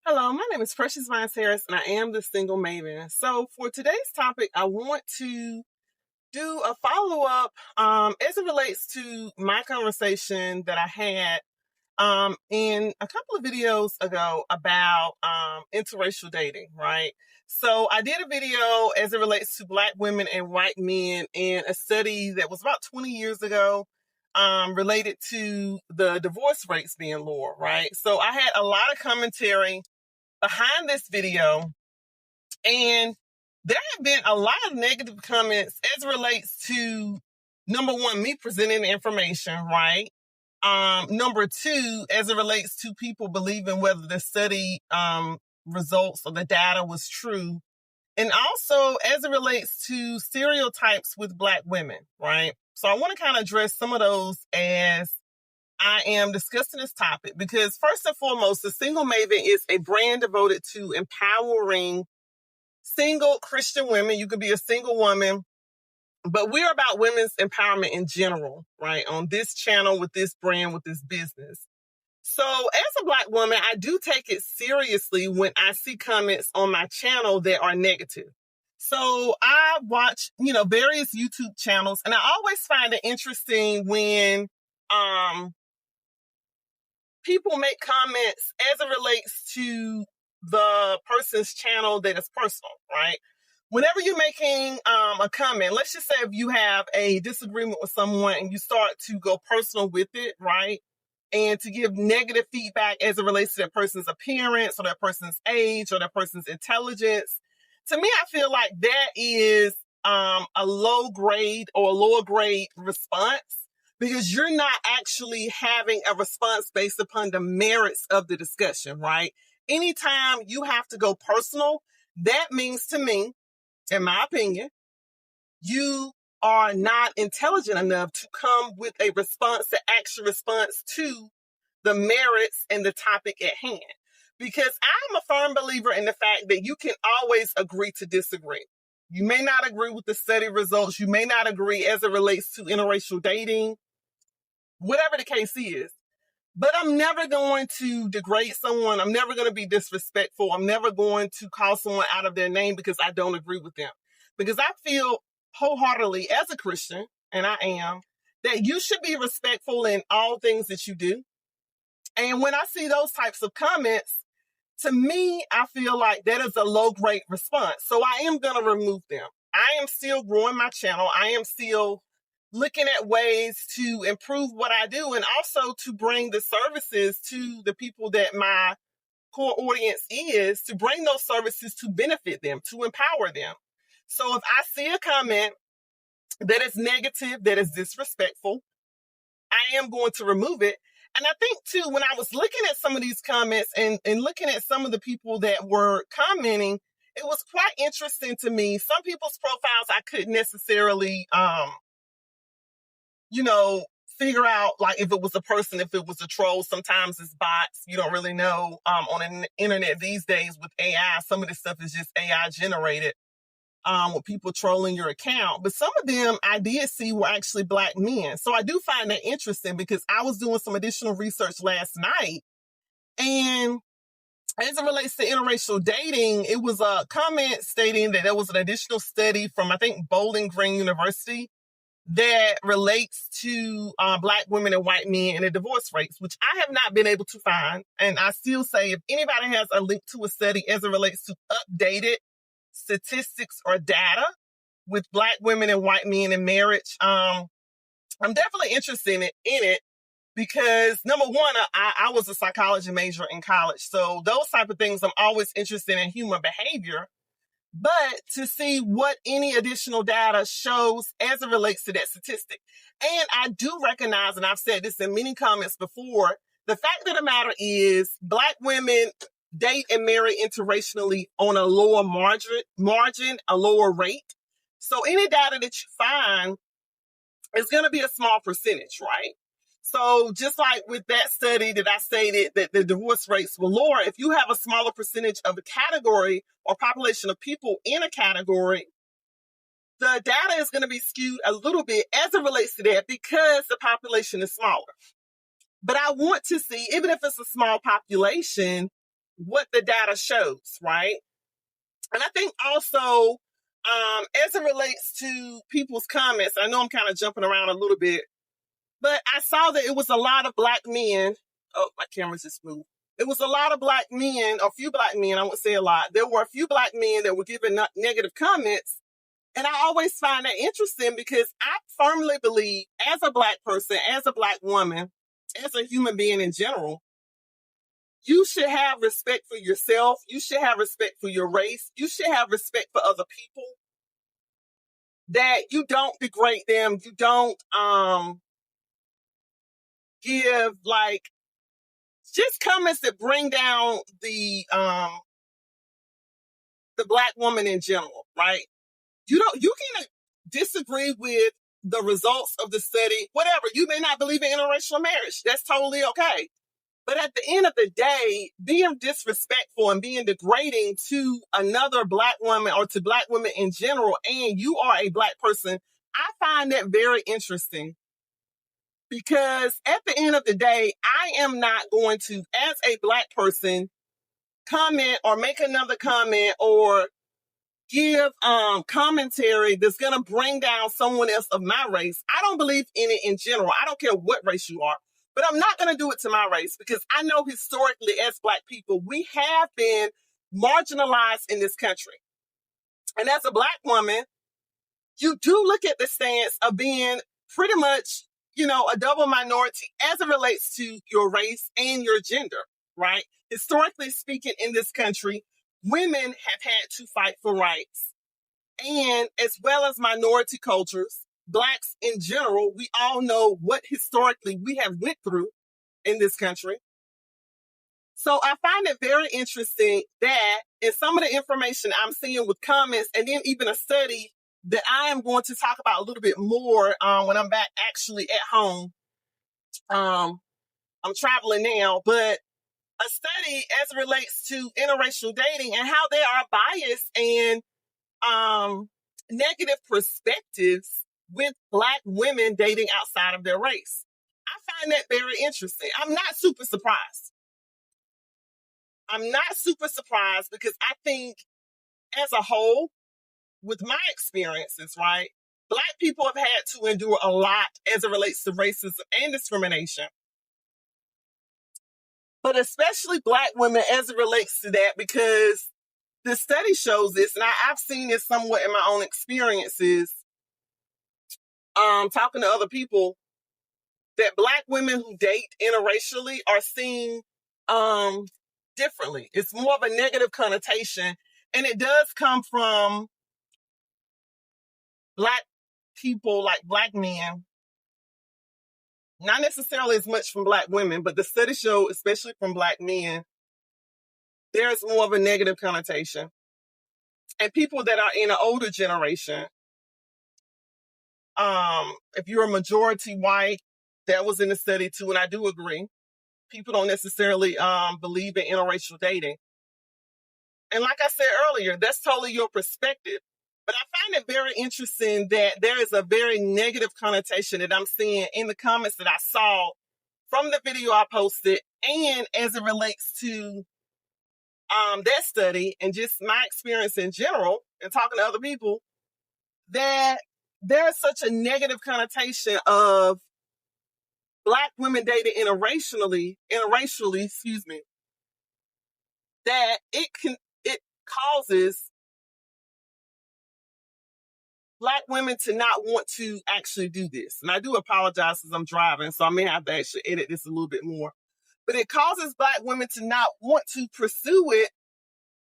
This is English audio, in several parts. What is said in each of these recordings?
Hello, my name is Precious Vines Harris, and I am the Single Maven. So, for today's topic, I want to do a follow up as it relates to my conversation that I had in a couple of videos ago about interracial dating, right? So, I did a video as it relates to Black women and white men in a study that was about 20 years ago. Related to the divorce rates being lower, right? So I had a lot of commentary behind this video, and there have been a lot of negative comments as it relates to, number one, me presenting the information, right? Number two, as it relates to people believing whether the study results or the data was true. And also as it relates to stereotypes with Black women, right? So I want to kind of address some of those as I am discussing this topic, because first and foremost, the Single Maven is a brand devoted to empowering single Christian women. You could be a single woman, but we're about women's empowerment in general, right? On this channel, with this brand, with this business. So as a Black woman, I do take it seriously when I see comments on my channel that are negative. So I watch, various YouTube channels, and I always find it interesting when, people make comments as it relates to the person's channel that is personal, right? Whenever you're making a comment, let's just say if you have a disagreement with someone and you start to go personal with it, right? And to give negative feedback as it relates to that person's appearance or that person's age or that person's intelligence. To me, I feel like that is a low grade or a lower grade response, because you're not actually having a response based upon the merits of the discussion, right? Anytime you have to go personal, that means to me, in my opinion, you are not intelligent enough to come with a response, an actual response to the merits and the topic at hand. Because I'm a firm believer in the fact that you can always agree to disagree. You may not agree with the study results. You may not agree as it relates to interracial dating, whatever the case is. But I'm never going to degrade someone. I'm never going to be disrespectful. I'm never going to call someone out of their name because I don't agree with them. Because I feel wholeheartedly as a Christian, and I am, that you should be respectful in all things that you do. And when I see those types of comments, to me, I feel like that is a low grade response. So I am going to remove them. I am still growing my channel. I am still looking at ways to improve what I do, and also to bring the services to the people that my core audience is, to bring those services to benefit them, to empower them. So if I see a comment that is negative, that is disrespectful, I am going to remove it. And I think too, when I was looking at some of these comments and looking at some of the people that were commenting, it was quite interesting to me. Some people's profiles I couldn't necessarily, figure out, like, if it was a person, if it was a troll. Sometimes it's bots. You don't really know on the internet these days with AI. Some of this stuff is just AI generated with people trolling your account. But some of them I did see were actually Black men. So I do find that interesting, because I was doing some additional research last night. And as it relates to interracial dating, it was a comment stating that there was an additional study from, I think, Bowling Green University that relates to Black women and white men and the divorce rates, which I have not been able to find. And I still say, if anybody has a link to a study as it relates to updated statistics or data with Black women and white men in marriage, I'm definitely interested in it, because number one, I was a psychology major in college. So those type of things, I'm always interested in human behavior. But to see what any additional data shows as it relates to that statistic. And I do recognize, and I've said this in many comments before, the fact of the matter is Black women date and marry interracially on a lower margin, a lower rate. So any data that you find is going to be a small percentage, right? So just like with that study that I stated that the divorce rates were lower, if you have a smaller percentage of a category or population of people in a category, the data is going to be skewed a little bit as it relates to that, because the population is smaller. But I want to see, even if it's a small population, what the data shows, right? And I think also, as it relates to people's comments, I know I'm kind of jumping around a little bit, but I saw that it was a lot of black men. Oh, my camera's just moved. It was a lot of black men, a few black men, I won't say a lot. There were a few black men that were giving negative comments. And I always find that interesting because I firmly believe, as a black person, as a black woman, as a human being in general, you should have respect for yourself. You should have respect for your race. You should have respect for other people. That you don't degrade them. You don't give like just comments that bring down the black woman in general, right? You can disagree with the results of the study, whatever. You may not believe in interracial marriage. That's totally okay. But at the end of the day, being disrespectful and being degrading to another black woman or to black women in general, and you are a black person, I find that very interesting. Because at the end of the day, I am not going to, as a black person, comment or make another comment or give commentary that's going to bring down someone else of my race. I don't believe in it in general. I don't care what race you are. But I'm not going to do it to my race because I know historically as black people, we have been marginalized in this country. And as a black woman, you do look at the stance of being pretty much, a double minority as it relates to your race and your gender, right? Historically speaking, in this country, women have had to fight for rights. And as well as minority cultures, blacks in general, we all know what historically we have went through in this country. So I find it very interesting that in some of the information I'm seeing with comments and then even a study that I am going to talk about a little bit more when I'm back actually at home. I'm traveling now, but a study as it relates to interracial dating and how they are biased and negative perspectives with black women dating outside of their race. I find that very interesting. I'm not super surprised. I'm not super surprised because I think as a whole, with my experiences, right, black people have had to endure a lot as it relates to racism and discrimination. But especially black women as it relates to that because the study shows this, and I've seen this somewhat in my own experiences, talking to other people, that black women who date interracially are seen differently. It's more of a negative connotation, and it does come from black people, like black men, not necessarily as much from black women, but the study showed, especially from black men, there's more of a negative connotation. And people that are in an older generation, if you're a majority white, that was in the study too, and I do agree. People don't necessarily believe in interracial dating. And like I said earlier, that's totally your perspective. But I find it very interesting that there is a very negative connotation that I'm seeing in the comments that I saw from the video I posted and as it relates to that study and just my experience in general and talking to other people, that there's such a negative connotation of black women dating interracially, that it causes black women to not want to actually do this. And I do apologize because I'm driving, so I may have to actually edit this a little bit more. But it causes black women to not want to pursue it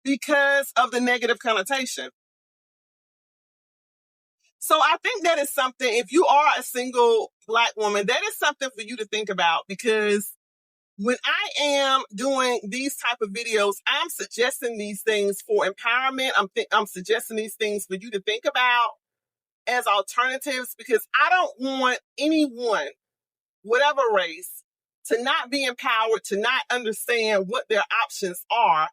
because of the negative connotation. So I think that is something, if you are a single black woman, that is something for you to think about, because when I am doing these type of videos, I'm suggesting these things for empowerment. I'm suggesting these things for you to think about as alternatives, because I don't want anyone, whatever race, to not be empowered, to not understand what their options are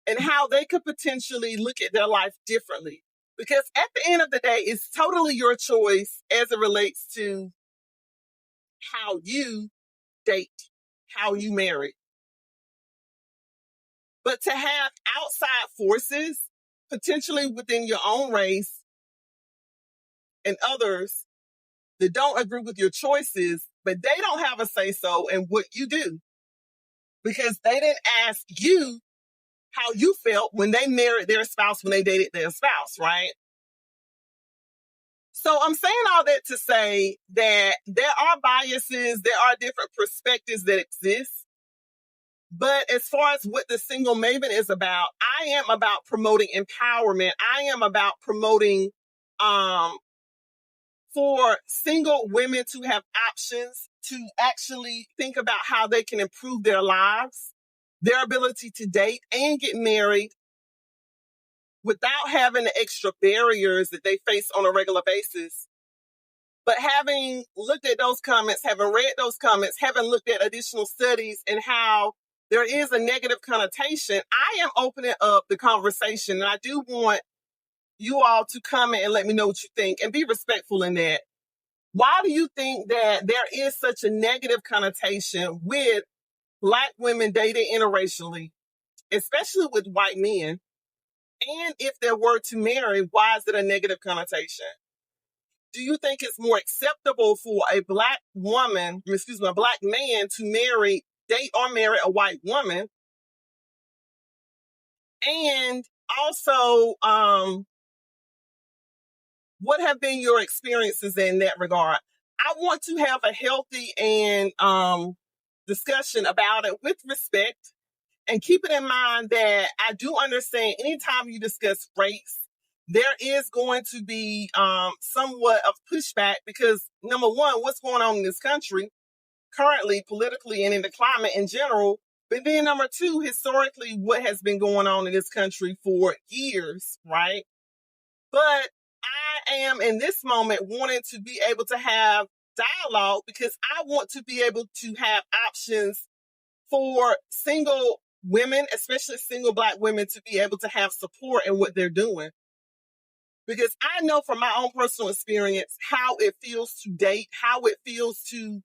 and how they could potentially look at their life differently. Because at the end of the day, it's totally your choice as it relates to how you date, how you marry. But to have outside forces, potentially within your own race and others that don't agree with your choices, but they don't have a say-so in what you do because they didn't ask you how you felt when they married their spouse, when they dated their spouse, right? So I'm saying all that to say that there are biases, there are different perspectives that exist. But as far as what the Single Maven is about, I am about promoting empowerment. I am about promoting for single women to have options to actually think about how they can improve their lives, their ability to date and get married without having the extra barriers that they face on a regular basis. But having looked at those comments, having read those comments, having looked at additional studies and how there is a negative connotation, I am opening up the conversation. And I do want you all to comment and let me know what you think and be respectful in that. Why do you think that there is such a negative connotation with Black women dating interracially, especially with white men? And if they were to marry, why is it a negative connotation? Do you think it's more acceptable for a Black woman, a Black man to date or marry a white woman? And also, what have been your experiences in that regard? I want to have a healthy and discussion about it with respect, and keep it in mind that I do understand anytime you discuss race, there is going to be somewhat of pushback because, number one, what's going on in this country currently, politically, and in the climate in general. But then number two, historically, what has been going on in this country for years, right? But I am in this moment wanting to be able to have dialogue because I want to be able to have options for single women, especially single Black women, to be able to have support in what they're doing. Because I know from my own personal experience how it feels to date, how it feels to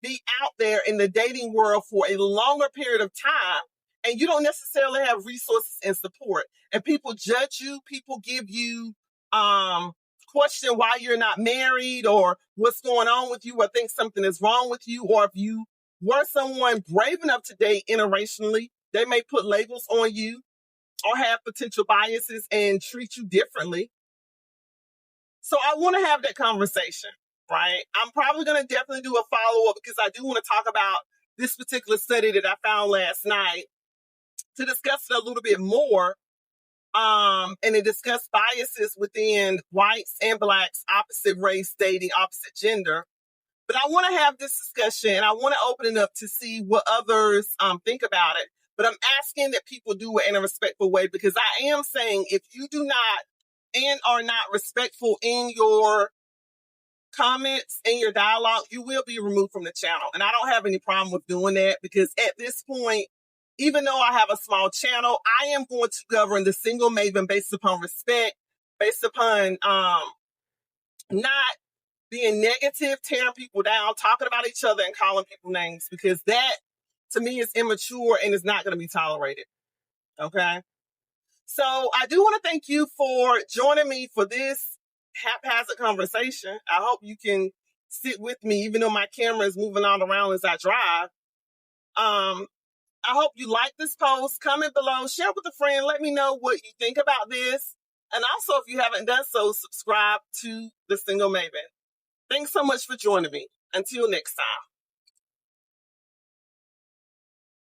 be out there in the dating world for a longer period of time, and you don't necessarily have resources and support. And people judge you, people give you question why you're not married or what's going on with you or think something is wrong with you, or if you were someone brave enough to date interracially, they may put labels on you or have potential biases and treat you differently. So I want to have that conversation, right? I'm probably going to definitely do a follow-up because I do want to talk about this particular study that I found last night to discuss it a little bit more, and to discuss biases within whites and Blacks, opposite race, dating, opposite gender. But I want to have this discussion and I want to open it up to see what others think about it. But I'm asking that people do it in a respectful way, because I am saying if you do not and are not respectful in your comments, in your dialogue, you will be removed from the channel. And I don't have any problem with doing that, because at this point, even though I have a small channel, I am going to govern the Single Maven based upon respect, based upon not being negative, tearing people down, talking about each other and calling people names, because that to me is immature and is not going to be tolerated. Okay. So I do want to thank you for joining me for this haphazard conversation. I hope you can sit with me, even though my camera is moving all around as I drive. I hope you like this post. Comment below, share with a friend. Let me know what you think about this. And also, if you haven't done so, subscribe to the Single Maven. Thanks so much for joining me. Until next time.